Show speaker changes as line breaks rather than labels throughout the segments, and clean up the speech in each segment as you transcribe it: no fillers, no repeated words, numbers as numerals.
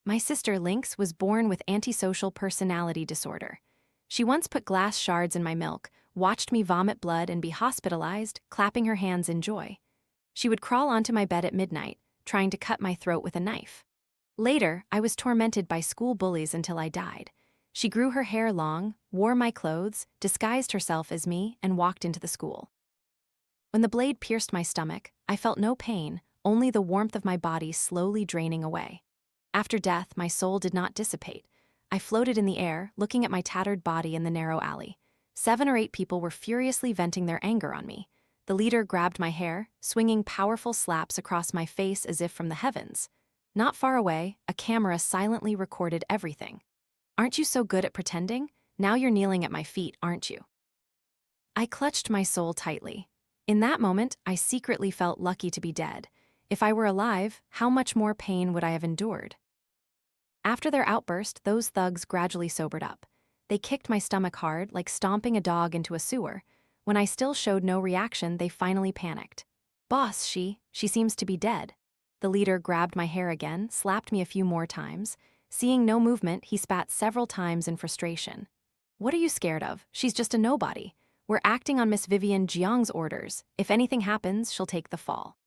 My sister Lynx was born with antisocial personality disorder. She once put glass shards in my milk, watched me vomit blood and be hospitalized, clapping her hands in joy. She would crawl onto my bed at midnight, trying to cut my throat with a knife. Later, I was tormented by school bullies until I died. She grew her hair long, wore my clothes, disguised herself as me, and walked into the school. When the blade pierced my stomach, I felt no pain, only the warmth of my body slowly draining away. After death, my soul did not dissipate. I floated in the air, looking at my tattered body in the narrow alley. 7 or 8 people were furiously venting their anger on me. The leader grabbed my hair, swinging powerful slaps across my face as if from the heavens. Not far away, a camera silently recorded everything. "Aren't you so good at pretending? Now you're kneeling at my feet, aren't you?" I clutched my soul tightly. In that moment, I secretly felt lucky to be dead. If I were alive, how much more pain would I have endured? After their outburst, those thugs gradually sobered up. They kicked my stomach hard, like stomping a dog into a sewer. When I still showed no reaction, they finally panicked. "Boss, she seems to be dead." The leader grabbed my hair again, slapped me a few more times. Seeing no movement, he spat several times in frustration. "What are you scared of? She's just a nobody. We're acting on Miss Vivian Jiang's orders. If anything happens, she'll take the fall."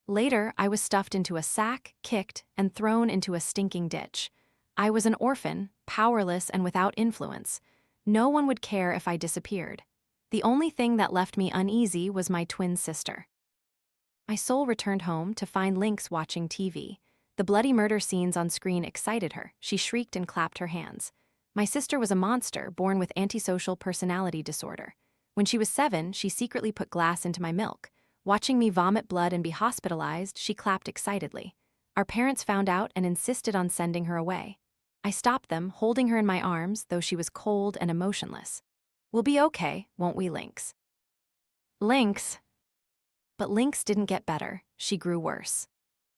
Later, I was stuffed into a sack, kicked, and thrown into a stinking ditch. I was an orphan, powerless and without influence. No one would care if I disappeared. The only thing that left me uneasy was my twin sister. My soul returned home to find Lynx watching TV. The bloody murder scenes on screen excited her. She shrieked and clapped her hands. My sister was a monster born with antisocial personality disorder. When she was 7, she secretly put glass into my milk. Watching me vomit blood and be hospitalized, she clapped excitedly. Our parents found out and insisted on sending her away. I stopped them, holding her in my arms, though she was cold and emotionless. "We'll be okay, won't we, Lynx?" "Lynx." But Lynx didn't get better, she grew worse.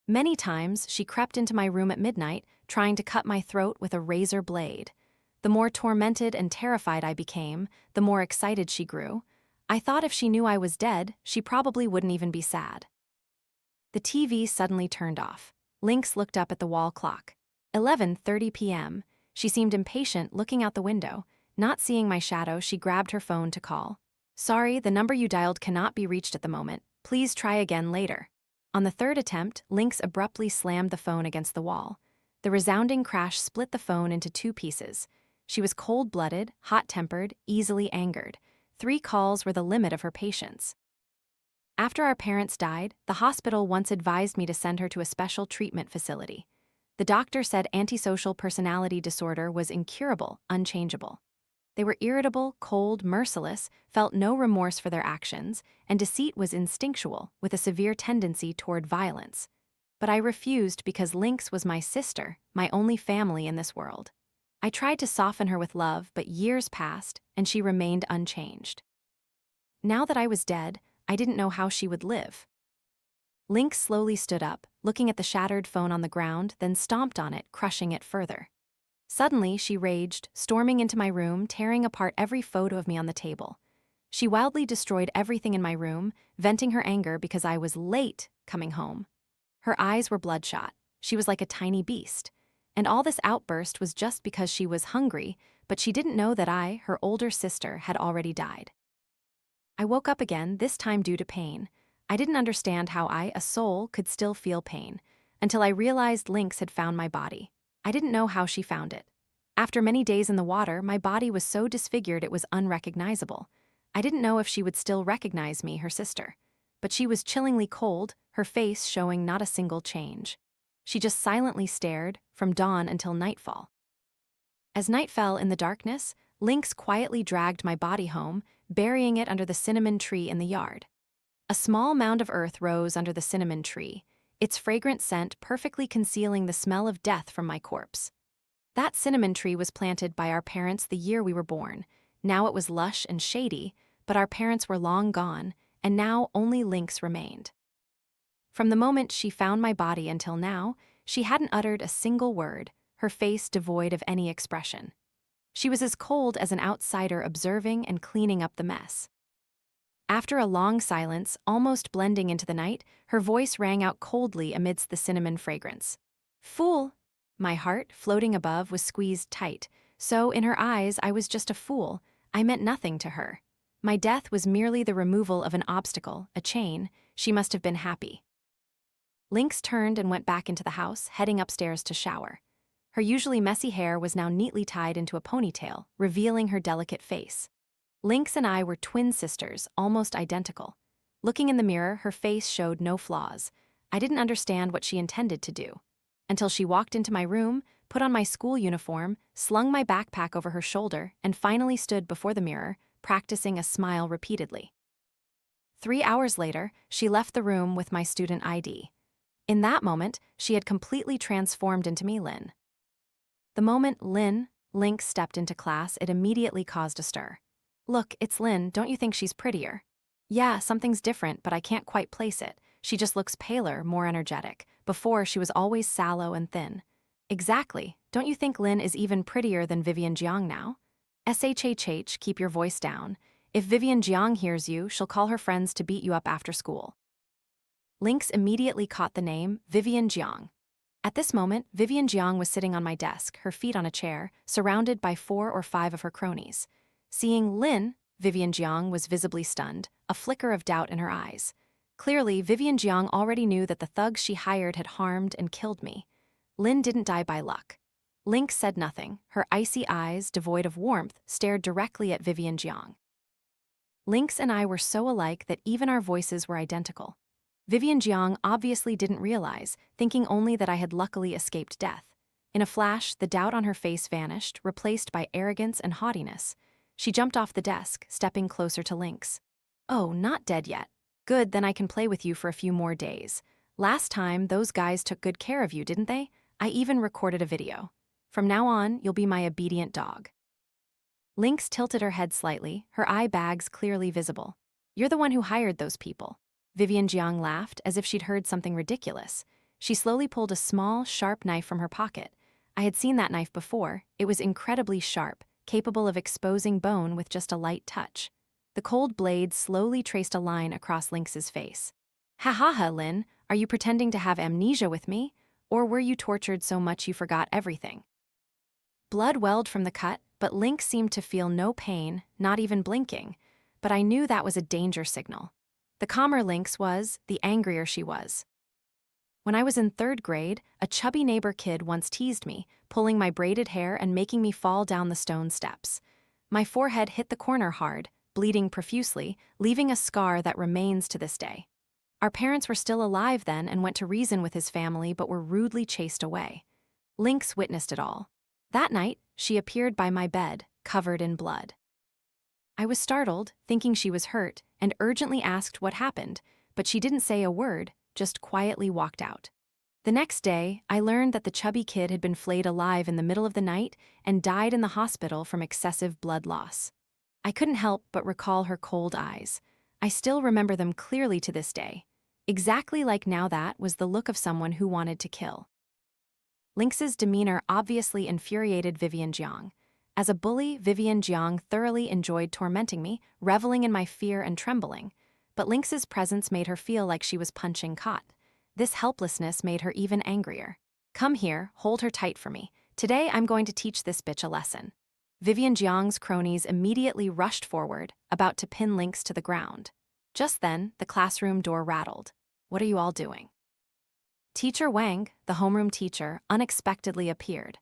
Many times, she crept into my room at midnight, trying to cut my throat with a razor blade. The more tormented and terrified I became, the more excited she grew. I thought if she knew I was dead, she probably wouldn't even be sad. The TV suddenly turned off. Lynx looked up at the wall clock. 11:30 p.m. She seemed impatient, looking out the window. Not seeing my shadow, she grabbed her phone to call. "Sorry, the number you dialed cannot be reached at the moment. Please try again later." On the third attempt, Lynx abruptly slammed the phone against the wall. The resounding crash split the phone into 2 pieces. She was cold-blooded, hot-tempered, easily angered. 3 calls were the limit of her patience. After our parents died, the hospital once advised me to send her to a special treatment facility. The doctor said antisocial personality disorder was incurable, unchangeable. They were irritable, cold, merciless, felt no remorse for their actions, and deceit was instinctual, with a severe tendency toward violence. But I refused because Lynx was my sister, my only family in this world. I tried to soften her with love, but years passed, and she remained unchanged. Now that I was dead, I didn't know how she would live. Lynx slowly stood up, looking at the shattered phone on the ground, then stomped on it, crushing it further. Suddenly, she raged, storming into my room, tearing apart every photo of me on the table. She wildly destroyed everything in my room, venting her anger because I was late coming home. Her eyes were bloodshot. She was like a tiny beast. And all this outburst was just because she was hungry, but she didn't know that I, her older sister, had already died. I woke up again, this time due to pain. I didn't understand how I, a soul, could still feel pain, until I realized Lynx had found my body. I didn't know how she found it. After many days in the water, my body was so disfigured it was unrecognizable. I didn't know if she would still recognize me, her sister. But she was chillingly cold, her face showing not a single change. She just silently stared, from dawn until nightfall. As night fell in the darkness, Lynx quietly dragged my body home, burying it under the cinnamon tree in the yard. A small mound of earth rose under the cinnamon tree, its fragrant scent perfectly concealing the smell of death from my corpse. That cinnamon tree was planted by our parents the year we were born. Now it was lush and shady, but our parents were long gone, and now only Lynx remained. From the moment she found my body until now, she hadn't uttered a single word, her face devoid of any expression. She was as cold as an outsider observing and cleaning up the mess. After a long silence, almost blending into the night, her voice rang out coldly amidst the cinnamon fragrance. "Fool! My heart, floating above, was squeezed tight, so in her eyes I was just a fool. I meant nothing to her. My death was merely the removal of an obstacle, a chain. She must have been happy. Lynx turned and went back into the house, heading upstairs to shower. Her usually messy hair was now neatly tied into a ponytail, revealing her delicate face. Lynx and I were twin sisters, almost identical. Looking in the mirror, her face showed no flaws. I didn't understand what she intended to do. Until she walked into my room, put on my school uniform, slung my backpack over her shoulder, and finally stood before the mirror, practicing a smile repeatedly. 3 hours later, she left the room with my student ID. In that moment, she had completely transformed into me, Lynn. The moment Lynx stepped into class, it immediately caused a stir. "Look, it's Lynn, don't you think she's prettier?" "Yeah, something's different, but I can't quite place it. She just looks paler, more energetic. Before, she was always sallow and thin." "Exactly. Don't you think Lynn is even prettier than Vivian Jiang now?" "SHHH, keep your voice down. If Vivian Jiang hears you, she'll call her friends to beat you up after school." Lynx immediately caught the name Vivian Jiang. At this moment, Vivian Jiang was sitting on my desk, her feet on a chair, surrounded by 4 or 5 of her cronies. Seeing Lynn, Vivian Jiang was visibly stunned, a flicker of doubt in her eyes. Clearly, Vivian Jiang already knew that the thugs she hired had harmed and killed me. Lynn didn't die by luck. Lynx said nothing. Her icy eyes, devoid of warmth, stared directly at Vivian Jiang. Lynx and I were so alike that even our voices were identical. Vivian Jiang obviously didn't realize, thinking only that I had luckily escaped death. In a flash, the doubt on her face vanished, replaced by arrogance and haughtiness. She jumped off the desk, stepping closer to Lynx. "Oh, not dead yet. Good, then I can play with you for a few more days. Last time, those guys took good care of you, didn't they? I even recorded a video. From now on, you'll be my obedient dog." Lynx tilted her head slightly, her eye bags clearly visible. "You're the one who hired those people." Vivian Jiang laughed, as if she'd heard something ridiculous. She slowly pulled a small, sharp knife from her pocket. I had seen that knife before. It was incredibly sharp, capable of exposing bone with just a light touch. The cold blade slowly traced a line across Lynx's face. "Ha ha ha, Lynn, are you pretending to have amnesia with me? Or were you tortured so much you forgot everything?" Blood welled from the cut, but Lynx seemed to feel no pain, not even blinking. But I knew that was a danger signal. The calmer Lynx was, the angrier she was. When I was in 3rd grade, a chubby neighbor kid once teased me, pulling my braided hair and making me fall down the stone steps. My forehead hit the corner hard, bleeding profusely, leaving a scar that remains to this day. Our parents were still alive then and went to reason with his family but were rudely chased away. Lynx witnessed it all. That night, she appeared by my bed, covered in blood. I was startled, thinking she was hurt, and urgently asked what happened, but she didn't say a word, just quietly walked out. The next day, I learned that the chubby kid had been flayed alive in the middle of the night and died in the hospital from excessive blood loss. I couldn't help but recall her cold eyes. I still remember them clearly to this day. Exactly like now, that was the look of someone who wanted to kill. Lynx's demeanor obviously infuriated Vivian Jiang. As a bully, Vivian Jiang thoroughly enjoyed tormenting me, reveling in my fear and trembling. But Lynx's presence made her feel like she was punching caught. This helplessness made her even angrier. "Come here, hold her tight for me. Today I'm going to teach this bitch a lesson." Vivian Jiang's cronies immediately rushed forward, about to pin Lynx to the ground. Just then, the classroom door rattled. "What are you all doing?" Teacher Wang, the homeroom teacher, unexpectedly appeared.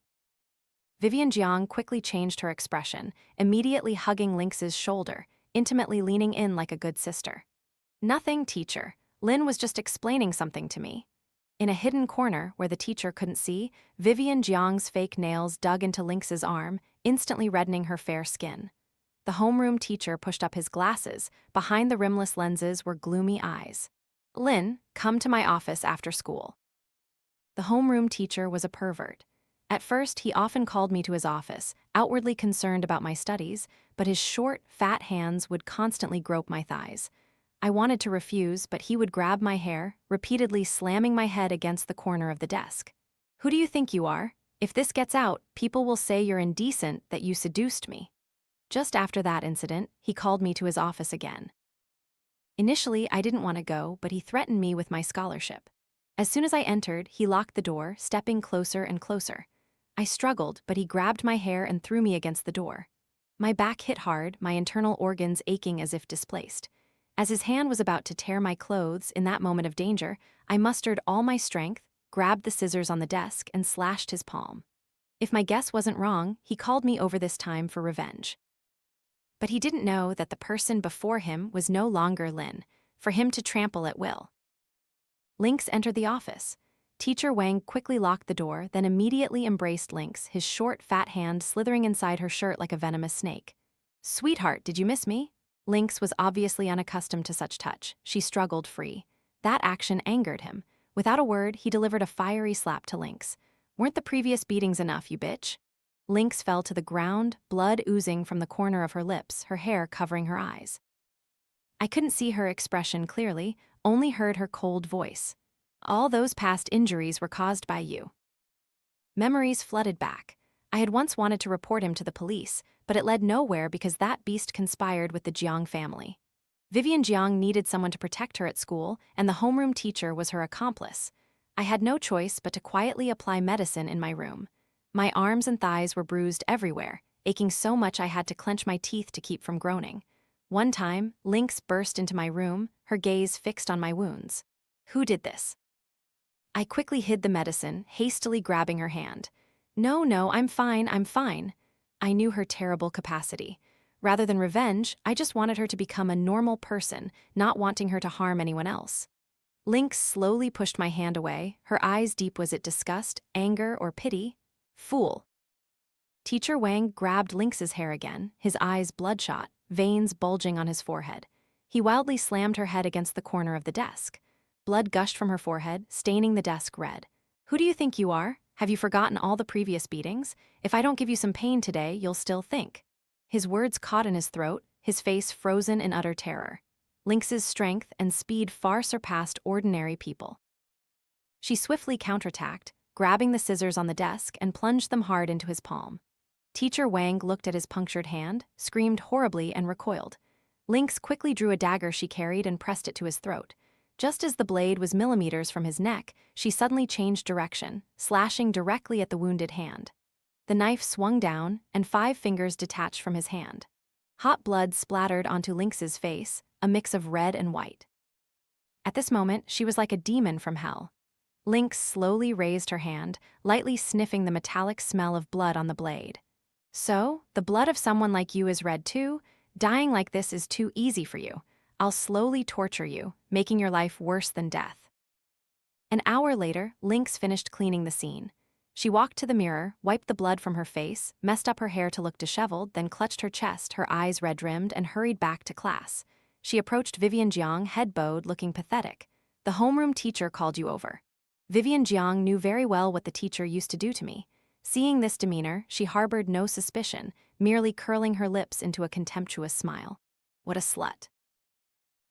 Vivian Jiang quickly changed her expression, immediately hugging Lynx's shoulder, intimately leaning in like a good sister. "Nothing, teacher. Lynn was just explaining something to me." In a hidden corner, where the teacher couldn't see, Vivian Jiang's fake nails dug into Lynx's arm, instantly reddening her fair skin. The homeroom teacher pushed up his glasses. Behind the rimless lenses were gloomy eyes. "Lynn, come to my office after school." The homeroom teacher was a pervert. At first, he often called me to his office, outwardly concerned about my studies, but his short, fat hands would constantly grope my thighs. I wanted to refuse, but he would grab my hair, repeatedly slamming my head against the corner of the desk. "Who do you think you are? If this gets out, people will say you're indecent, that you seduced me." Just after that incident, he called me to his office again. Initially, I didn't want to go, but he threatened me with my scholarship. As soon as I entered, he locked the door, stepping closer and closer. I struggled, but he grabbed my hair and threw me against the door. My back hit hard, my internal organs aching as if displaced. As his hand was about to tear my clothes in that moment of danger, I mustered all my strength, grabbed the scissors on the desk, and slashed his palm. If my guess wasn't wrong, he called me over this time for revenge. But he didn't know that the person before him was no longer Lynn, for him to trample at will. Lynx entered the office. Teacher Wang quickly locked the door, then immediately embraced Lynx, his short, fat hand slithering inside her shirt like a venomous snake. "Sweetheart, did you miss me?" Lynx was obviously unaccustomed to such touch. She struggled free. That action angered him. Without a word, he delivered a fiery slap to Lynx. "Weren't the previous beatings enough, you bitch?" Lynx fell to the ground, blood oozing from the corner of her lips, her hair covering her eyes. I couldn't see her expression clearly, only heard her cold voice. "All those past injuries were caused by you." Memories flooded back. I had once wanted to report him to the police, but it led nowhere because that beast conspired with the Jiang family. Vivian Jiang needed someone to protect her at school, and the homeroom teacher was her accomplice. I had no choice but to quietly apply medicine in my room. My arms and thighs were bruised everywhere, aching so much I had to clench my teeth to keep from groaning. One time, Lynx burst into my room, her gaze fixed on my wounds. "Who did this?" I quickly hid the medicine, hastily grabbing her hand. No, I'm fine. I knew her terrible capacity. Rather than revenge, I just wanted her to become a normal person, not wanting her to harm anyone else. Lynx slowly pushed my hand away, her eyes deep. Was it disgust, anger, or pity? "Fool." Teacher Wang grabbed Lynx's hair again, his eyes bloodshot, veins bulging on his forehead. He wildly slammed her head against the corner of the desk. Blood gushed from her forehead, staining the desk red. "Who do you think you are? Have you forgotten all the previous beatings? If I don't give you some pain today, you'll still think." His words caught in his throat, his face frozen in utter terror. Lynx's strength and speed far surpassed ordinary people. She swiftly counterattacked, grabbing the scissors on the desk and plunged them hard into his palm. Teacher Wang looked at his punctured hand, screamed horribly, and recoiled. Lynx quickly drew a dagger she carried and pressed it to his throat. Just as the blade was millimeters from his neck, she suddenly changed direction, slashing directly at the wounded hand. The knife swung down, and 5 fingers detached from his hand. Hot blood splattered onto Lynx's face, a mix of red and white. At this moment, she was like a demon from hell. Lynx slowly raised her hand, lightly sniffing the metallic smell of blood on the blade. "So, the blood of someone like you is red too? Dying like this is too easy for you. I'll slowly torture you, making your life worse than death." An hour later, Lynx finished cleaning the scene. She walked to the mirror, wiped the blood from her face, messed up her hair to look disheveled, then clutched her chest, her eyes red-rimmed, and hurried back to class. She approached Vivian Jiang, head bowed, looking pathetic. "The homeroom teacher called you over." Vivian Jiang knew very well what the teacher used to do to me. Seeing this demeanor, she harbored no suspicion, merely curling her lips into a contemptuous smile. What a slut.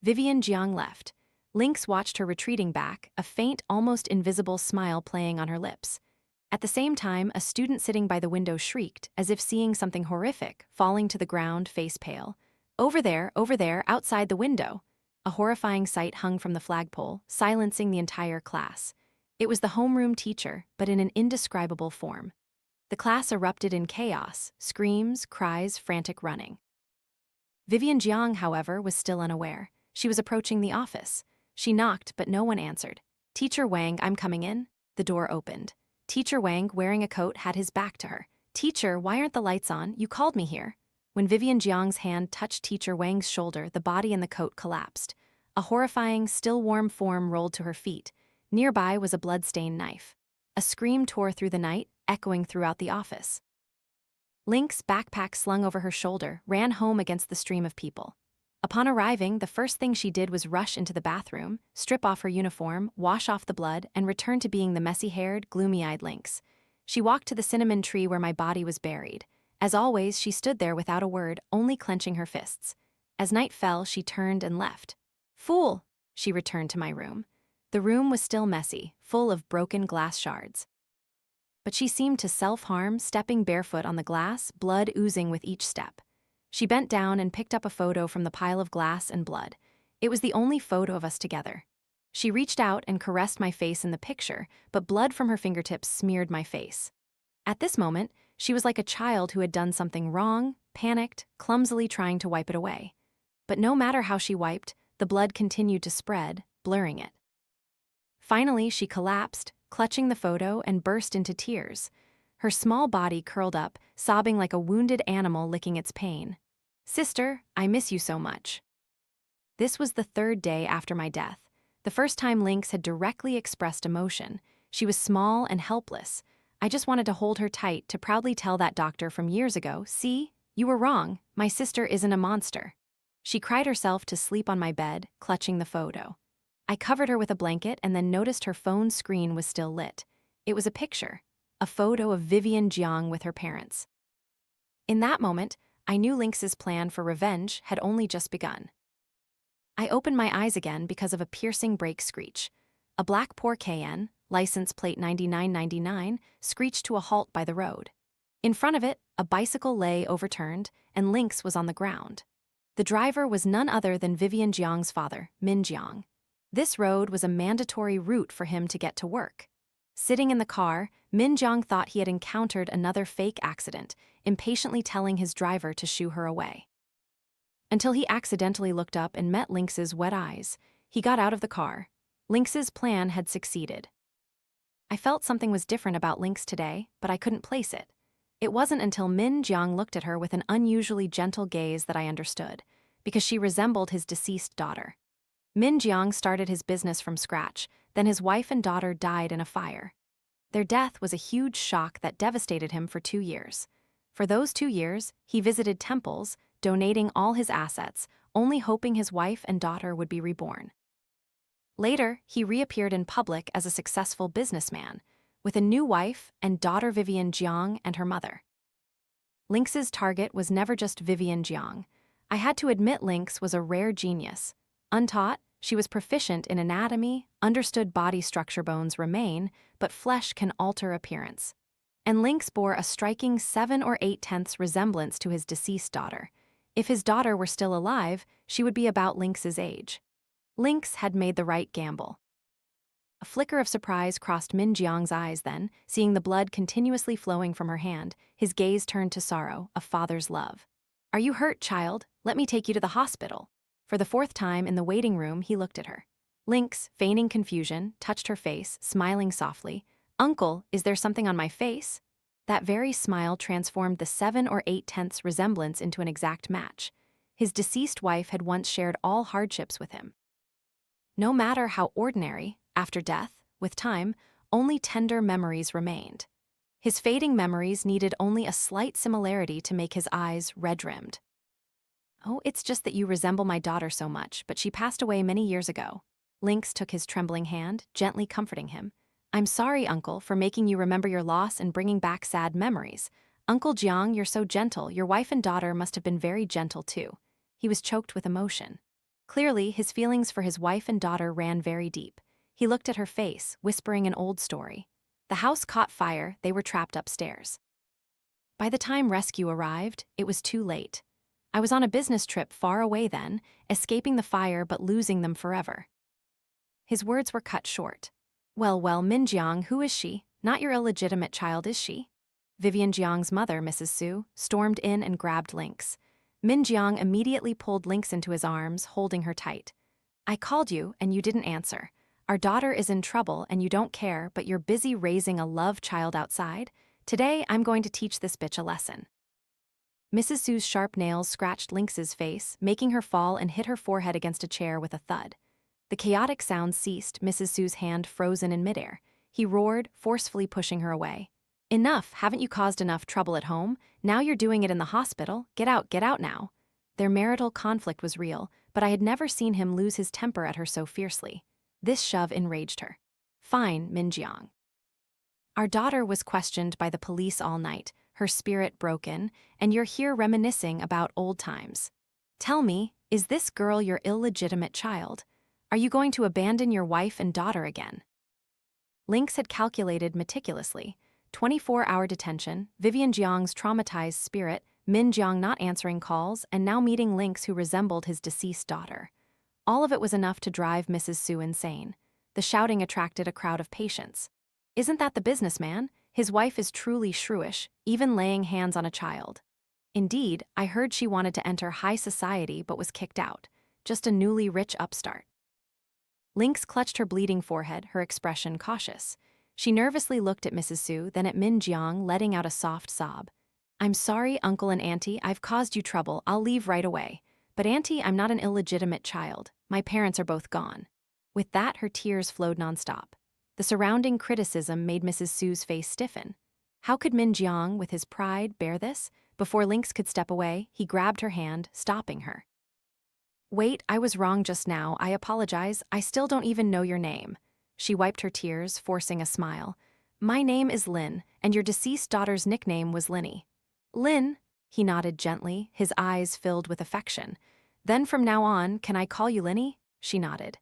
Vivian Jiang left. Lynx watched her retreating back, a faint, almost invisible smile playing on her lips. At the same time, a student sitting by the window shrieked, as if seeing something horrific, falling to the ground, face pale. Over there, outside the window." A horrifying sight hung from the flagpole, silencing the entire class. It was the homeroom teacher, but in an indescribable form. The class erupted in chaos, screams, cries, frantic running. Vivian Jiang, however, was still unaware. She was approaching the office. She knocked, but no one answered. "Teacher Wang, I'm coming in." The door opened. Teacher Wang, wearing a coat, had his back to her. "Teacher, why aren't the lights on? You called me here." When Vivian Jiang's hand touched Teacher Wang's shoulder, the body in the coat collapsed. A horrifying, still-warm form rolled to her feet. Nearby was a blood-stained knife. A scream tore through the night, echoing throughout the office. Lynx, backpack slung over her shoulder, ran home against the stream of people. Upon arriving, the first thing she did was rush into the bathroom, strip off her uniform, wash off the blood, and return to being the messy-haired, gloomy-eyed Lynx. She walked to the cinnamon tree where my body was buried. As always, she stood there without a word, only clenching her fists. As night fell, she turned and left. "Fool!" She returned to my room. The room was still messy, full of broken glass shards. But she seemed to self-harm, stepping barefoot on the glass, blood oozing with each step. She bent down and picked up a photo from the pile of glass and blood. It was the only photo of us together. She reached out and caressed my face in the picture, but blood from her fingertips smeared my face. At this moment, she was like a child who had done something wrong, panicked, clumsily trying to wipe it away. But no matter how she wiped, the blood continued to spread, blurring it. Finally, she collapsed, clutching the photo, and burst into tears. Her small body curled up, sobbing like a wounded animal licking its pain. "Sister, I miss you so much." This was the third day after my death, the first time Lynx had directly expressed emotion. She was small and helpless. I just wanted to hold her tight to proudly tell that doctor from years ago, "See, you were wrong, my sister isn't a monster." She cried herself to sleep on my bed, clutching the photo. I covered her with a blanket and then noticed her phone screen was still lit. It was a picture, a photo of Vivian Jiang with her parents. In that moment, I knew Lynx's plan for revenge had only just begun. I opened my eyes again because of a piercing brake screech. A black Porsche Cayenne, license plate 9999, screeched to a halt by the road. In front of it, a bicycle lay overturned, and Lynx was on the ground. The driver was none other than Vivian Jiang's father, Min Jiang. This road was a mandatory route for him to get to work. Sitting in the car, Min Jiang thought he had encountered another fake accident, impatiently telling his driver to shoo her away. Until he accidentally looked up and met Lynx's wet eyes. He got out of the car. Lynx's plan had succeeded. I felt something was different about Lynx today, but I couldn't place it. It wasn't until Min Jiang looked at her with an unusually gentle gaze that I understood, because she resembled his deceased daughter. Min Jiang started his business from scratch, then his wife and daughter died in a fire. Their death was a huge shock that devastated him for 2 years. For those 2 years, he visited temples, donating all his assets, only hoping his wife and daughter would be reborn. Later, he reappeared in public as a successful businessman, with a new wife and daughter Vivian Jiang and her mother. Lynx's target was never just Vivian Jiang. I had to admit Lynx was a rare genius. Untaught, she was proficient in anatomy, understood body structure. Bones remain, but flesh can alter appearance. And Lynx bore a striking 7 or 8/10 resemblance to his deceased daughter. If his daughter were still alive, she would be about Lynx's age. Lynx had made the right gamble. A flicker of surprise crossed Min Jiang's eyes then, seeing the blood continuously flowing from her hand. His gaze turned to sorrow, a father's love. "Are you hurt, child? Let me take you to the hospital." For the 4th time in the waiting room, he looked at her. Lynx, feigning confusion, touched her face, smiling softly. "Uncle, is there something on my face?" That very smile transformed the 7 or 8/10 resemblance into an exact match. His deceased wife had once shared all hardships with him. No matter how ordinary, after death, with time, only tender memories remained. His fading memories needed only a slight similarity to make his eyes red-rimmed. "Oh, it's just that you resemble my daughter so much, but she passed away many years ago." Lynx took his trembling hand, gently comforting him. "I'm sorry, Uncle, for making you remember your loss and bringing back sad memories. Uncle Jiang, you're so gentle. Your wife and daughter must have been very gentle too." He was choked with emotion. Clearly, his feelings for his wife and daughter ran very deep. He looked at her face, whispering an old story. The house caught fire, they were trapped upstairs. By the time rescue arrived, it was too late. I was on a business trip far away then, escaping the fire but losing them forever. His words were cut short. Well, Min Jiang, who is she? Not your illegitimate child, is she?" Vivian Jiang's mother, Mrs. Su, stormed in and grabbed Lynx. Min Jiang immediately pulled Lynx into his arms, holding her tight. "I called you, and you didn't answer. Our daughter is in trouble, and you don't care, but you're busy raising a love child outside. Today, I'm going to teach this bitch a lesson." Mrs. Su's sharp nails scratched Lynx's face, making her fall and hit her forehead against a chair with a thud. The chaotic sound ceased, Mrs. Su's hand frozen in midair. He roared, forcefully pushing her away. "Enough, haven't you caused enough trouble at home? Now you're doing it in the hospital. Get out now." Their marital conflict was real, but I had never seen him lose his temper at her so fiercely. This shove enraged her. "Fine, Min Jiang." "Our daughter was questioned by the police all night, her spirit broken, and you're here reminiscing about old times. Tell me, is this girl your illegitimate child? Are you going to abandon your wife and daughter again?" Lynx had calculated meticulously. 24-hour detention, Vivian Jiang's traumatized spirit, Min Jiang not answering calls, and now meeting Lynx who resembled his deceased daughter. All of it was enough to drive Mrs. Su insane. The shouting attracted a crowd of patients. Isn't that the businessman? His wife is truly shrewish, even laying hands on a child. Indeed, I heard she wanted to enter high society but was kicked out. Just a newly rich upstart. Lynx clutched her bleeding forehead, her expression cautious. She nervously looked at Mrs. Su, then at Min Jiang, letting out a soft sob. I'm sorry, Uncle and Auntie, I've caused you trouble, I'll leave right away. But Auntie, I'm not an illegitimate child. My parents are both gone. With that, her tears flowed nonstop. The surrounding criticism made Mrs. Su's face stiffen. How could Min Jiang, with his pride, bear this? Before Lynx could step away, he grabbed her hand, stopping her. Wait, I was wrong just now, I apologize, I still don't even know your name. She wiped her tears, forcing a smile. My name is Lin, and your deceased daughter's nickname was Linny. Lin, he nodded gently, his eyes filled with affection. Then from now on, can I call you Linny? She nodded.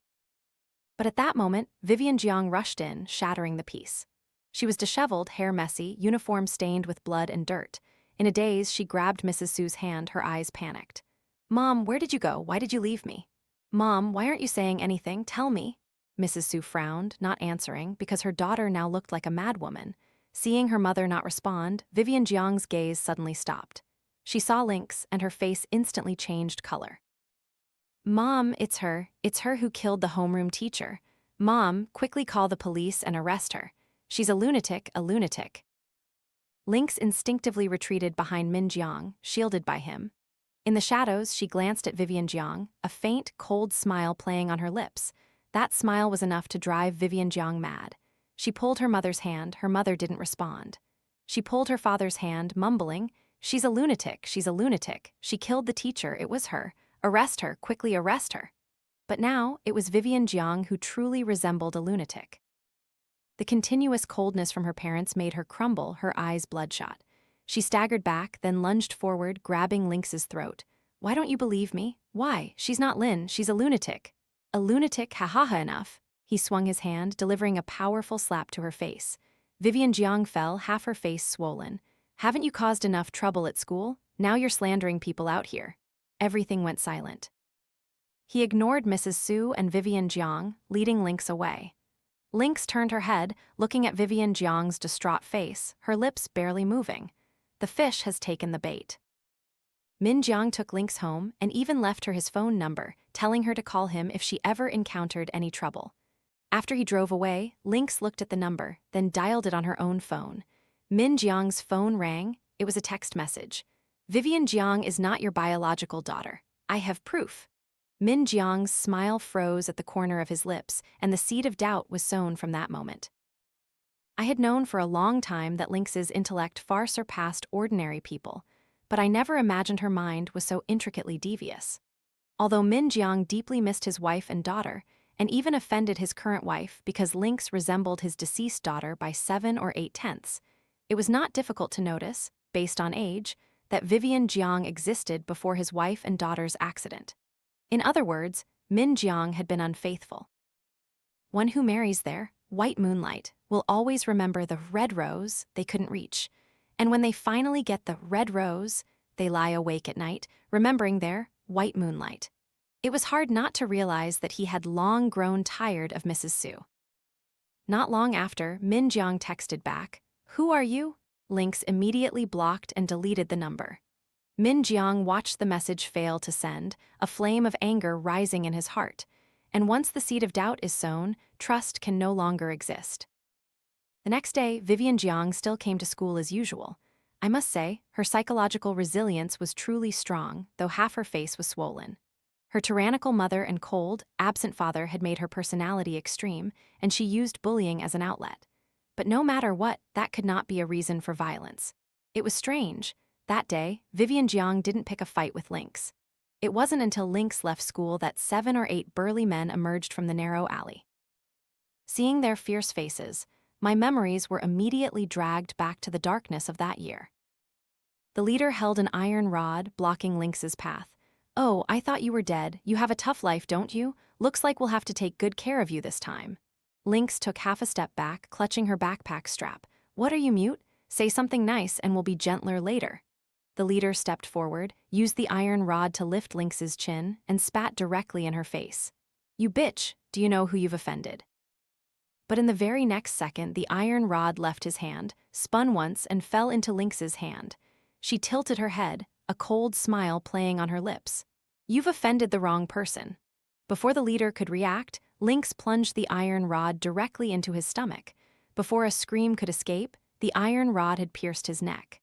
But at that moment, Vivian Jiang rushed in, shattering the peace. She was disheveled, hair messy, uniform stained with blood and dirt. In a daze, she grabbed Mrs. Su's hand, her eyes panicked. Mom, where did you go? Why did you leave me? Mom, why aren't you saying anything? Tell me. Mrs. Su frowned, not answering, because her daughter now looked like a madwoman. Seeing her mother not respond, Vivian Jiang's gaze suddenly stopped. She saw Lynx, and her face instantly changed color. Mom, it's her who killed the homeroom teacher. Mom, quickly call the police and arrest her. She's a lunatic, a lunatic. Lynx instinctively retreated behind Min Jiang, shielded by him. In the shadows, she glanced at Vivian Jiang, a faint, cold smile playing on her lips. That smile was enough to drive Vivian Jiang mad. She pulled her mother's hand, her mother didn't respond. She pulled her father's hand, mumbling, she's a lunatic, she killed the teacher, it was her. Arrest her, quickly arrest her. But now, it was Vivian Jiang who truly resembled a lunatic. The continuous coldness from her parents made her crumble, her eyes bloodshot. She staggered back, then lunged forward, grabbing Lynx's throat. Why don't you believe me? Why? She's not Lin, she's a lunatic. A lunatic, ha enough. He swung his hand, delivering a powerful slap to her face. Vivian Jiang fell, half her face swollen. Haven't you caused enough trouble at school? Now you're slandering people out here. Everything went silent. He ignored Mrs. Su and Vivian Jiang, leading Lynx away. Lynx turned her head, looking at Vivian Jiang's distraught face, her lips barely moving. The fish has taken the bait. Min Jiang took Lynx home and even left her his phone number, telling her to call him if she ever encountered any trouble. After he drove away, Lynx looked at the number, then dialed it on her own phone. Min Jiang's phone rang. It was a text message. Vivian Jiang is not your biological daughter. I have proof. Min Jiang's smile froze at the corner of his lips, and the seed of doubt was sown from that moment. I had known for a long time that Lynx's intellect far surpassed ordinary people, but I never imagined her mind was so intricately devious. Although Min Jiang deeply missed his wife and daughter, and even offended his current wife because Lynx resembled his deceased daughter by 7 or 8/10, it was not difficult to notice, based on age, that Vivian Jiang existed before his wife and daughter's accident. In other words, Min Jiang had been unfaithful. One who marries their white moonlight will always remember the red rose they couldn't reach, and when they finally get the red rose, they lie awake at night, remembering their white moonlight. It was hard not to realize that he had long grown tired of Mrs. Su. Not long after, Min Jiang texted back, "Who are you?" Lynx immediately blocked and deleted the number. Min Jiang watched the message fail to send, a flame of anger rising in his heart. And once the seed of doubt is sown, trust can no longer exist. The next day, Vivian Jiang still came to school as usual. I must say, her psychological resilience was truly strong, though half her face was swollen. Her tyrannical mother and cold, absent father had made her personality extreme, and she used bullying as an outlet. But no matter what, that could not be a reason for violence. It was strange. That day, Vivian Jiang didn't pick a fight with Lynx. It wasn't until Lynx left school that 7 or 8 burly men emerged from the narrow alley. Seeing their fierce faces, my memories were immediately dragged back to the darkness of that year. The leader held an iron rod, blocking Lynx's path. "Oh, I thought you were dead. You have a tough life, don't you? Looks like we'll have to take good care of you this time." Lynx took half a step back, clutching her backpack strap. "What, are you mute? Say something nice and we'll be gentler later." The leader stepped forward, used the iron rod to lift Lynx's chin, and spat directly in her face. "You bitch, do you know who you've offended?" But in the very next second, the iron rod left his hand, spun once, and fell into Lynx's hand. She tilted her head, a cold smile playing on her lips. "You've offended the wrong person." Before the leader could react, Lynx plunged the iron rod directly into his stomach. Before a scream could escape, the iron rod had pierced his neck.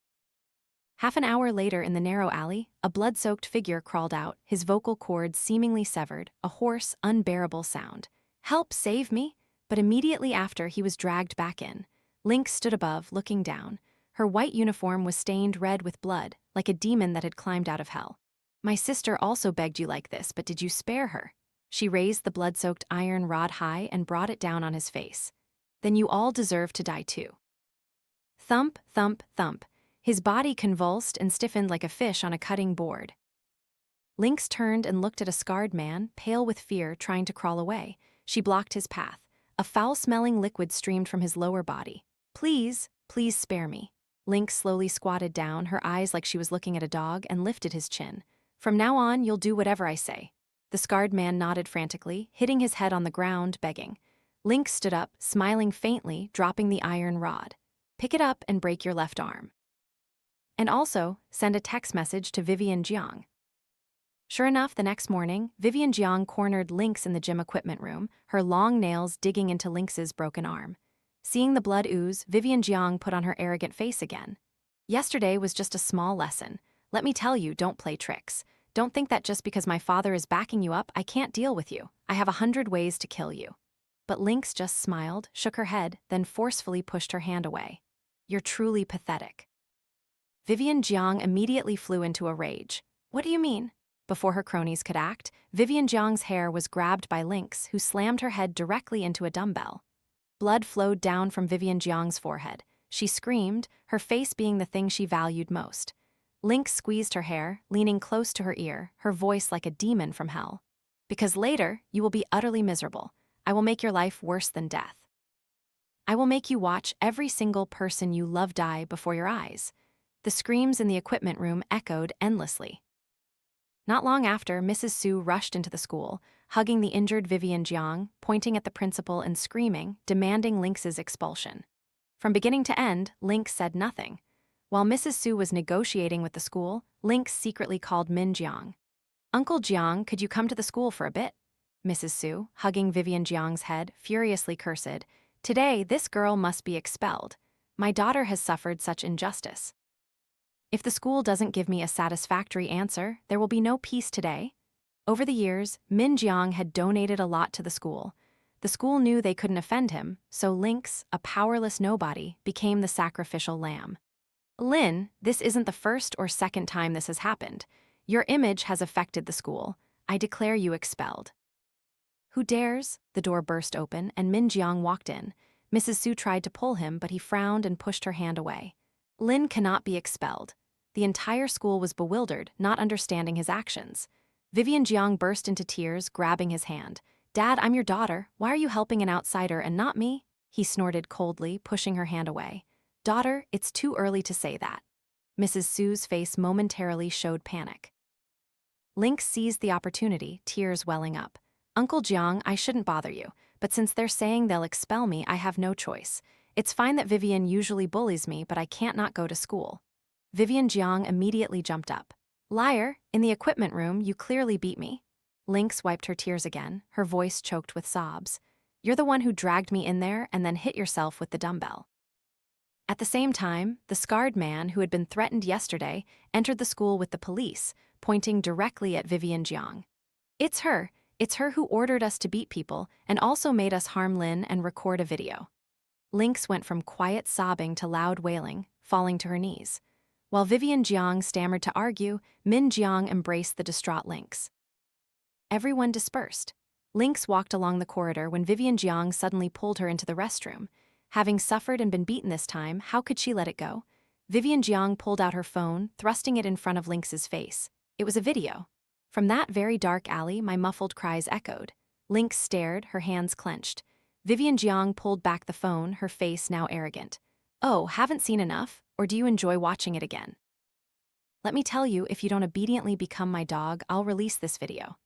Half an hour later in the narrow alley, a blood-soaked figure crawled out, his vocal cords seemingly severed, a hoarse, unbearable sound. "Help, save me!" But immediately after, he was dragged back in. Lynx stood above, looking down. Her white uniform was stained red with blood, like a demon that had climbed out of hell. "My sister also begged you like this, but did you spare her?" She raised the blood-soaked iron rod high and brought it down on his face. "Then you all deserve to die too." Thump, thump, thump. His body convulsed and stiffened like a fish on a cutting board. Lynx turned and looked at a scarred man, pale with fear, trying to crawl away. She blocked his path. A foul-smelling liquid streamed from his lower body. "Please, please spare me." Lynx slowly squatted down, her eyes like she was looking at a dog, and lifted his chin. "From now on, you'll do whatever I say." The scarred man nodded frantically, hitting his head on the ground, begging. Lynx stood up, smiling faintly, dropping the iron rod. "Pick it up and break your left arm. And also, send a text message to Vivian Jiang." Sure enough, the next morning, Vivian Jiang cornered Lynx in the gym equipment room, her long nails digging into Lynx's broken arm. Seeing the blood ooze, Vivian Jiang put on her arrogant face again. "Yesterday was just a small lesson. Let me tell you, don't play tricks. Don't think that just because my father is backing you up, I can't deal with you. I have 100 ways to kill you." But Lynx just smiled, shook her head, then forcefully pushed her hand away. "You're truly pathetic." Vivian Jiang immediately flew into a rage. "What do you mean?" Before her cronies could act, Vivian Jiang's hair was grabbed by Lynx, who slammed her head directly into a dumbbell. Blood flowed down from Vivian Jiang's forehead. She screamed, her face being the thing she valued most. Lynx squeezed her hair, leaning close to her ear, her voice like a demon from hell. "Because later, you will be utterly miserable. I will make your life worse than death. I will make you watch every single person you love die before your eyes." The screams in the equipment room echoed endlessly. Not long after, Mrs. Su rushed into the school, hugging the injured Vivian Jiang, pointing at the principal and screaming, demanding Lynx's expulsion. From beginning to end, Lynx said nothing. While Mrs. Su was negotiating with the school, Lynx secretly called Min Jiang. "Uncle Jiang, could you come to the school for a bit?" Mrs. Su, hugging Vivian Jiang's head, furiously cursed. "Today, this girl must be expelled. My daughter has suffered such injustice. If the school doesn't give me a satisfactory answer, there will be no peace today." Over the years, Min Jiang had donated a lot to the school. The school knew they couldn't offend him, so Lynx, a powerless nobody, became the sacrificial lamb. "Lin, this isn't the first or second time this has happened. Your image has affected the school. I declare you expelled." "Who dares?" The door burst open, and Min Jiang walked in. Mrs. Su tried to pull him, but he frowned and pushed her hand away. "Lin cannot be expelled." The entire school was bewildered, not understanding his actions. Vivian Jiang burst into tears, grabbing his hand. "Dad, I'm your daughter. Why are you helping an outsider and not me?" He snorted coldly, pushing her hand away. "Daughter, it's too early to say that." Mrs. Su's face momentarily showed panic. Lynx seized the opportunity, tears welling up. "Uncle Jiang, I shouldn't bother you, but since they're saying they'll expel me, I have no choice. It's fine that Vivian usually bullies me, but I can't not go to school." Vivian Jiang immediately jumped up. "Liar, in the equipment room, you clearly beat me." Lynx wiped her tears again, her voice choked with sobs. "You're the one who dragged me in there and then hit yourself with the dumbbell." At the same time, the scarred man who had been threatened yesterday entered the school with the police, pointing directly at Vivian Jiang. It's her who ordered us to beat people and also made us harm Lin and record a video." Lynx went from quiet sobbing to loud wailing, falling to her knees. While Vivian Jiang stammered to argue, Min Jiang embraced the distraught Lynx. Everyone dispersed. Lynx walked along the corridor when Vivian Jiang suddenly pulled her into the restroom. Having suffered and been beaten this time, how could she let it go? Vivian Jiang pulled out her phone, thrusting it in front of Lynx's face. It was a video. From that very dark alley, my muffled cries echoed. Lynx stared, her hands clenched. Vivian Jiang pulled back the phone, her face now arrogant. "Oh, haven't seen enough? Or do you enjoy watching it again? Let me tell you, if you don't obediently become my dog, I'll release this video."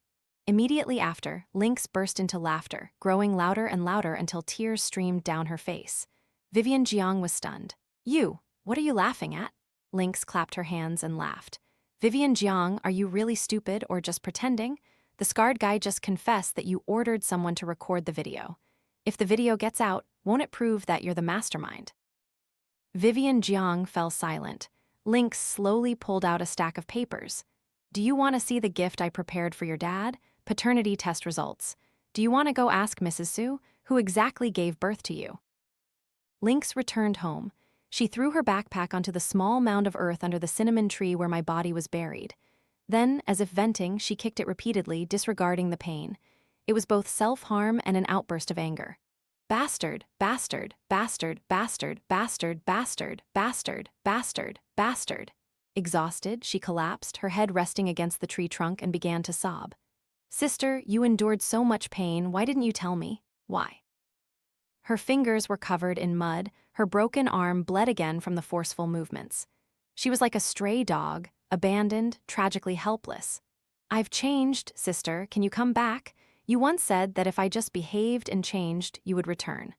Immediately after, Lynx burst into laughter, growing louder and louder until tears streamed down her face. Vivian Jiang was stunned. "You, what are you laughing at?" Lynx clapped her hands and laughed. "Vivian Jiang, are you really stupid or just pretending? The scarred guy just confessed that you ordered someone to record the video. If the video gets out, won't it prove that you're the mastermind?" Vivian Jiang fell silent. Lynx slowly pulled out a stack of papers. "Do you want to see the gift I prepared for your dad? Paternity test results. Do you want to go ask Mrs. Su, who exactly gave birth to you?" Lynx returned home. She threw her backpack onto the small mound of earth under the cinnamon tree where my body was buried. Then, as if venting, she kicked it repeatedly, disregarding the pain. It was both self-harm and an outburst of anger. "Bastard, bastard, bastard, bastard, bastard, bastard, bastard, bastard, bastard." Exhausted, she collapsed, her head resting against the tree trunk, and began to sob. "Sister, you endured so much pain, why didn't you tell me? Why?" Her fingers were covered in mud, her broken arm bled again from the forceful movements. She was like a stray dog, abandoned, tragically helpless. "I've changed, sister, can you come back? You once said that if I just behaved and changed, you would return."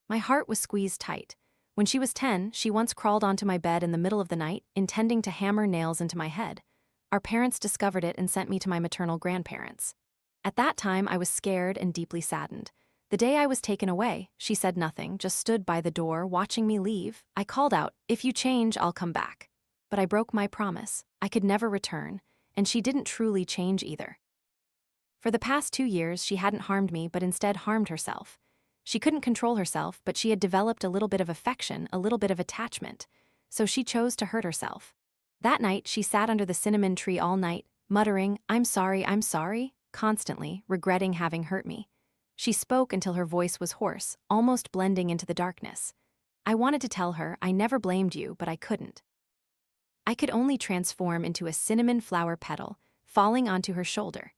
My heart was squeezed tight. When she was 10, she once crawled onto my bed in the middle of the night, intending to hammer nails into my head. Our parents discovered it and sent me to my maternal grandparents. At that time, I was scared and deeply saddened. The day I was taken away, she said nothing, just stood by the door, watching me leave. I called out, "If you change, I'll come back." But I broke my promise. I could never return, and she didn't truly change either. For the past 2 years, she hadn't harmed me, but instead harmed herself. She couldn't control herself, but she had developed a little bit of affection, a little bit of attachment. So she chose to hurt herself. That night, she sat under the cinnamon tree all night, muttering, I'm sorry, constantly, regretting having hurt me. She spoke until her voice was hoarse, almost blending into the darkness. I wanted to tell her, I never blamed you, but I couldn't. I could only transform into a cinnamon flower petal, falling onto her shoulder.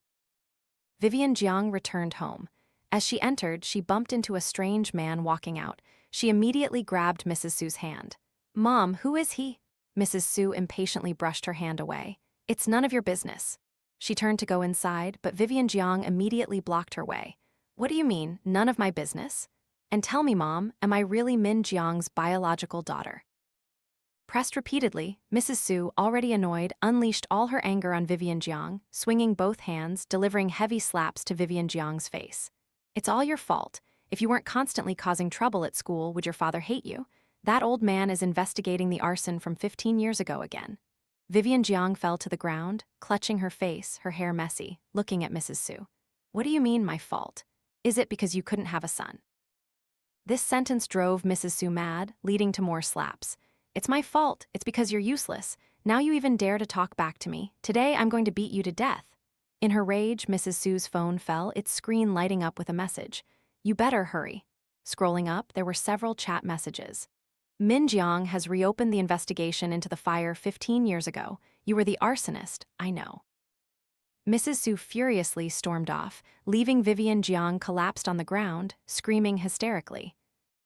Vivian Jiang returned home. As she entered, she bumped into a strange man walking out. She immediately grabbed Mrs. Su's hand. "Mom, who is he?" Mrs. Su impatiently brushed her hand away. "It's none of your business." She turned to go inside, but Vivian Jiang immediately blocked her way. "What do you mean, none of my business? And tell me, Mom, am I really Min Jiang's biological daughter?" Pressed repeatedly, Mrs. Su, already annoyed, unleashed all her anger on Vivian Jiang, swinging both hands, delivering heavy slaps to Vivian Jiang's face. "It's all your fault. If you weren't constantly causing trouble at school, would your father hate you? That old man is investigating the arson from 15 years ago again." Vivian Jiang fell to the ground, clutching her face, her hair messy, looking at Mrs. Su. "What do you mean, my fault? Is it because you couldn't have a son?" This sentence drove Mrs. Su mad, leading to more slaps. "It's my fault. It's because you're useless. Now you even dare to talk back to me. Today I'm going to beat you to death." In her rage, Mrs. Su's phone fell, its screen lighting up with a message. "You better hurry." Scrolling up, there were several chat messages. "Min Jiang has reopened the investigation into the fire 15 years ago. You were the arsonist, I know." Mrs. Su furiously stormed off, leaving Vivian Jiang collapsed on the ground, screaming hysterically.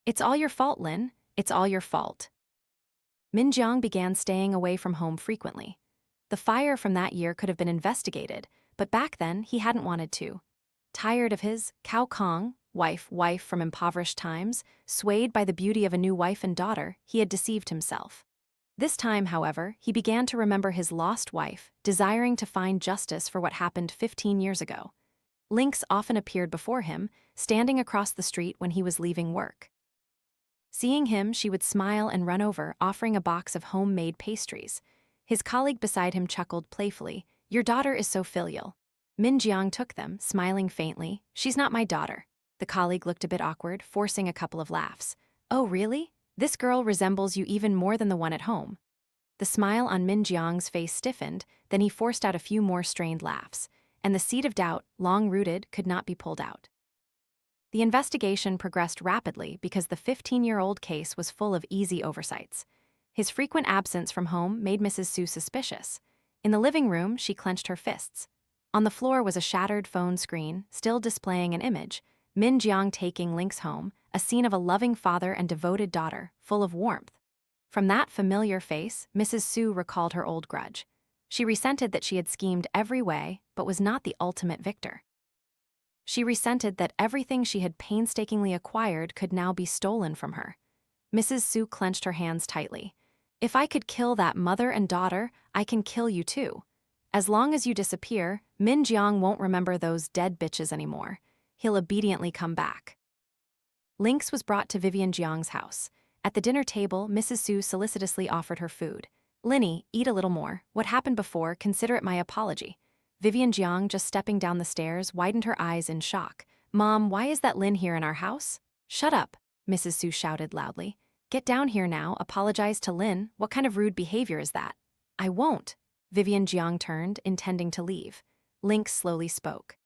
"It's all your fault, Lin. It's all your fault." Min Jiang began staying away from home frequently. The fire from that year could have been investigated, but back then he hadn't wanted to. Tired of his Cao Kong, wife from impoverished times, swayed by the beauty of a new wife and daughter, he had deceived himself. This time, however, he began to remember his lost wife, desiring to find justice for what happened 15 years ago. Lynx often appeared before him, standing across the street when he was leaving work. Seeing him, she would smile and run over, offering a box of homemade pastries. His colleague beside him chuckled playfully, "Your daughter is so filial." Min Jiang took them, smiling faintly. "She's not my daughter." The colleague looked a bit awkward, forcing a couple of laughs. "Oh, really? This girl resembles you even more than the one at home." The smile on Min Jiang's face stiffened, then he forced out a few more strained laughs, and the seed of doubt, long-rooted, could not be pulled out. The investigation progressed rapidly because the 15-year-old case was full of easy oversights. His frequent absence from home made Mrs. Su suspicious. In the living room, she clenched her fists. On the floor was a shattered phone screen, still displaying an image, Min Jiang taking Lynx home, a scene of a loving father and devoted daughter, full of warmth. From that familiar face, Mrs. Su recalled her old grudge. She resented that she had schemed every way but was not the ultimate victor. She resented that everything she had painstakingly acquired could now be stolen from her. Mrs. Su clenched her hands tightly. If I could kill that mother and daughter, I can kill you too. As long as you disappear, Min Jiang won't remember those dead bitches anymore. He'll obediently come back. Lynx was brought to Vivian Jiang's house. At the dinner table, Mrs. Su solicitously offered her food. Linny, eat a little more. What happened before, consider it my apology. Vivian Jiang, just stepping down the stairs, widened her eyes in shock. Mom, why is that Lin here in our house? Shut up, Mrs. Su shouted loudly. Get down here now, apologize to Lin. What kind of rude behavior is that? I won't. Vivian Jiang turned, intending to leave. Lynx slowly spoke.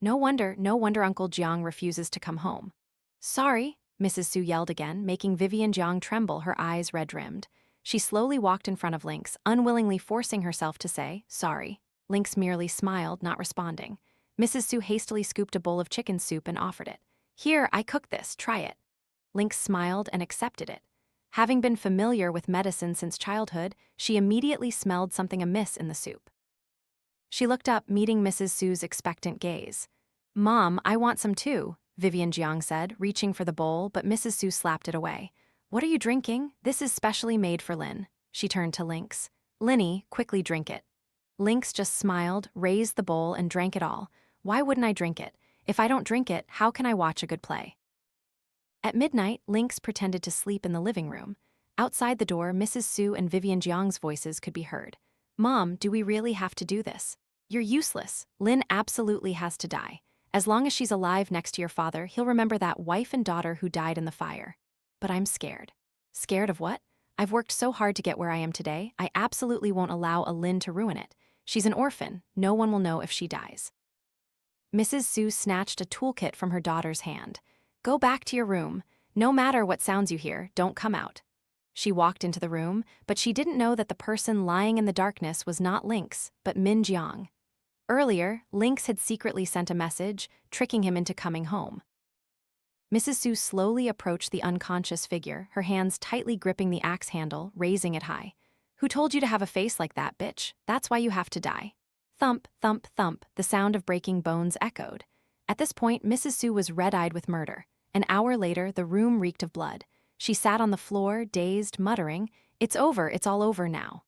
No wonder Uncle Jiang refuses to come home. Sorry, Mrs. Su yelled again, making Vivian Jiang tremble, her eyes red-rimmed. She slowly walked in front of Lynx, unwillingly forcing herself to say, sorry. Lynx merely smiled, not responding. Mrs. Su hastily scooped a bowl of chicken soup and offered it. Here, I cooked this, try it. Lynx smiled and accepted it. Having been familiar with medicine since childhood, she immediately smelled something amiss in the soup. She looked up, meeting Mrs. Su's expectant gaze. Mom, I want some too, Vivian Jiang said, reaching for the bowl, but Mrs. Su slapped it away. What are you drinking? This is specially made for Lin. She turned to Lynx. Linny, quickly drink it. Lynx just smiled, raised the bowl, and drank it all. Why wouldn't I drink it? If I don't drink it, how can I watch a good play? At midnight, Lynx pretended to sleep in the living room. Outside the door, Mrs. Su and Vivian Jiang's voices could be heard. Mom, do we really have to do this? You're useless. Lin absolutely has to die. As long as she's alive next to your father, he'll remember that wife and daughter who died in the fire. But I'm scared. Scared of what? I've worked so hard to get where I am today, I absolutely won't allow a Lin to ruin it. She's an orphan. No one will know if she dies. Mrs. Su snatched a toolkit from her daughter's hand. Go back to your room. No matter what sounds you hear, don't come out. She walked into the room, but she didn't know that the person lying in the darkness was not Lynx, but Min Jiang. Earlier, Lynx had secretly sent a message, tricking him into coming home. Mrs. Su slowly approached the unconscious figure, her hands tightly gripping the axe handle, raising it high. Who told you to have a face like that, bitch? That's why you have to die. Thump, thump, thump, the sound of breaking bones echoed. At this point, Mrs. Su was red-eyed with murder. An hour later, the room reeked of blood. She sat on the floor, dazed, muttering, it's over, it's all over now.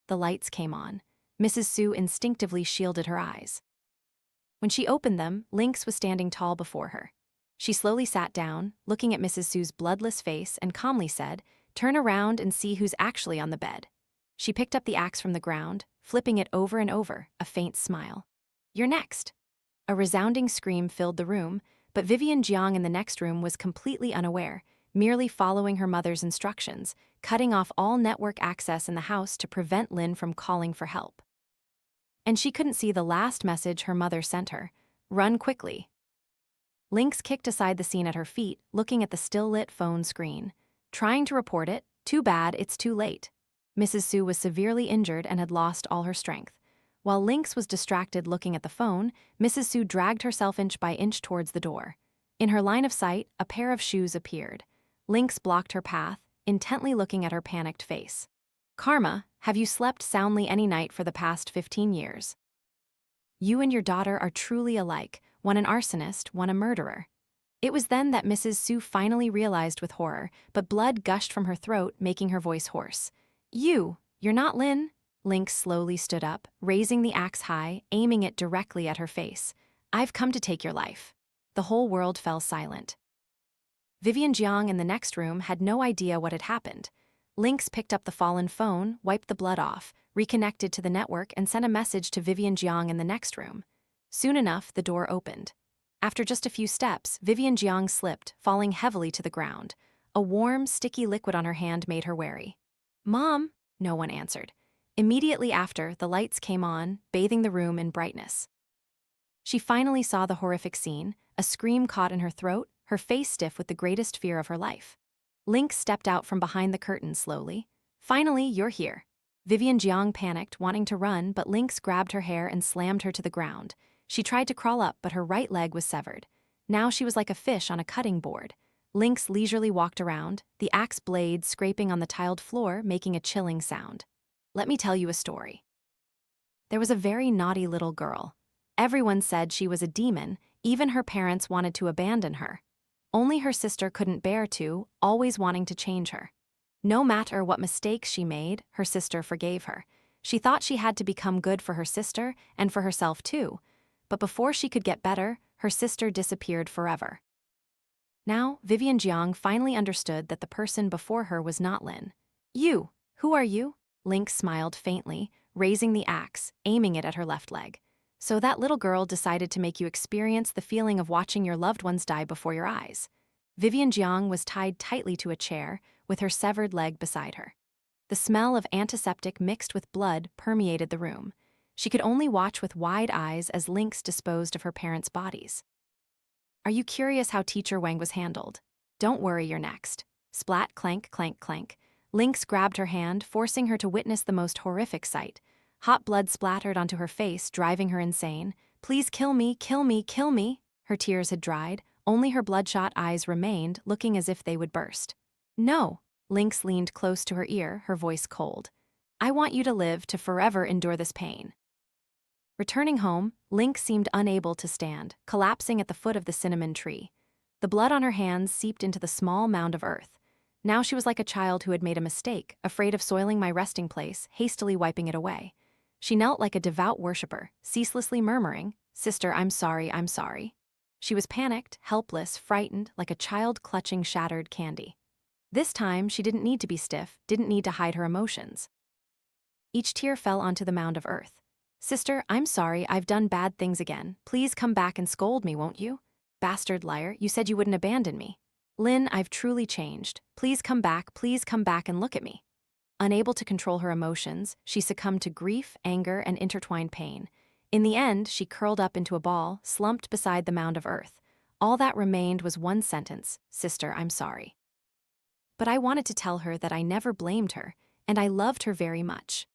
The lights came on. Mrs. Su instinctively shielded her eyes. When she opened them, Lynx was standing tall before her. She slowly sat down, looking at Mrs. Su's bloodless face, and calmly said, turn around and see who's actually on the bed. She picked up the axe from the ground, flipping it over and over, a faint smile. You're next. A resounding scream filled the room, but Vivian Jiang in the next room was completely unaware, merely following her mother's instructions, cutting off all network access in the house to prevent Lin from calling for help. And she couldn't see the last message her mother sent her. Run quickly. Lynx kicked aside the scene at her feet, looking at the still-lit phone screen. Trying to report it, too bad, it's too late. Mrs. Su was severely injured and had lost all her strength. While Lynx was distracted looking at the phone, Mrs. Su dragged herself inch by inch towards the door. In her line of sight, a pair of shoes appeared. Lynx blocked her path, intently looking at her panicked face. Karma, have you slept soundly any night for the past 15 years? You and your daughter are truly alike, one an arsonist, one a murderer. It was then that Mrs. Su finally realized with horror, but blood gushed from her throat, making her voice hoarse. You're not Lin? Lynx slowly stood up, raising the axe high, aiming it directly at her face. I've come to take your life. The whole world fell silent. Vivian Jiang in the next room had no idea what had happened. Lynx picked up the fallen phone, wiped the blood off, reconnected to the network, and sent a message to Vivian Jiang in the next room. Soon enough, the door opened. After just a few steps, Vivian Jiang slipped, falling heavily to the ground. A warm, sticky liquid on her hand made her wary. Mom? No one answered. Immediately after, the lights came on, bathing the room in brightness. She finally saw the horrific scene, a scream caught in her throat, her face stiff with the greatest fear of her life. Lynx stepped out from behind the curtain slowly. Finally, you're here. Vivian Jiang panicked, wanting to run, but Lynx grabbed her hair and slammed her to the ground. She tried to crawl up, but her right leg was severed. Now she was like a fish on a cutting board. Lynx leisurely walked around, the axe blade scraping on the tiled floor, making a chilling sound. Let me tell you a story. There was a very naughty little girl. Everyone said she was a demon, even her parents wanted to abandon her. Only her sister couldn't bear to, always wanting to change her. No matter what mistakes she made, her sister forgave her. She thought she had to become good for her sister and for herself too. But before she could get better, her sister disappeared forever. Now, Vivian Jiang finally understood that the person before her was not Lin. You, who are you? Lynx smiled faintly, raising the axe, aiming it at her left leg. So that little girl decided to make you experience the feeling of watching your loved ones die before your eyes. Vivian Jiang was tied tightly to a chair, with her severed leg beside her. The smell of antiseptic mixed with blood permeated the room. She could only watch with wide eyes as Lynx disposed of her parents' bodies. Are you curious how Teacher Wang was handled? Don't worry, you're next. Splat, clank, clank, clank. Lynx grabbed her hand, forcing her to witness the most horrific sight. Hot blood splattered onto her face, driving her insane. Please kill me, kill me, kill me. Her tears had dried. Only her bloodshot eyes remained, looking as if they would burst. No. Lynx leaned close to her ear, her voice cold. I want you to live to forever endure this pain. Returning home, Lynx seemed unable to stand, collapsing at the foot of the cinnamon tree. The blood on her hands seeped into the small mound of earth. Now she was like a child who had made a mistake, afraid of soiling my resting place, hastily wiping it away. She knelt like a devout worshipper, ceaselessly murmuring, Sister, I'm sorry, I'm sorry. She was panicked, helpless, frightened, like a child clutching shattered candy. This time, she didn't need to be stiff, didn't need to hide her emotions. Each tear fell onto the mound of earth. Sister, I'm sorry, I've done bad things again. Please come back and scold me, won't you? Bastard liar, you said you wouldn't abandon me. Lin, I've truly changed. Please come back and look at me. Unable to control her emotions, she succumbed to grief, anger, and intertwined pain. In the end, she curled up into a ball, slumped beside the mound of earth. All that remained was one sentence, Sister, I'm sorry. But I wanted to tell her that I never blamed her, and I loved her very much.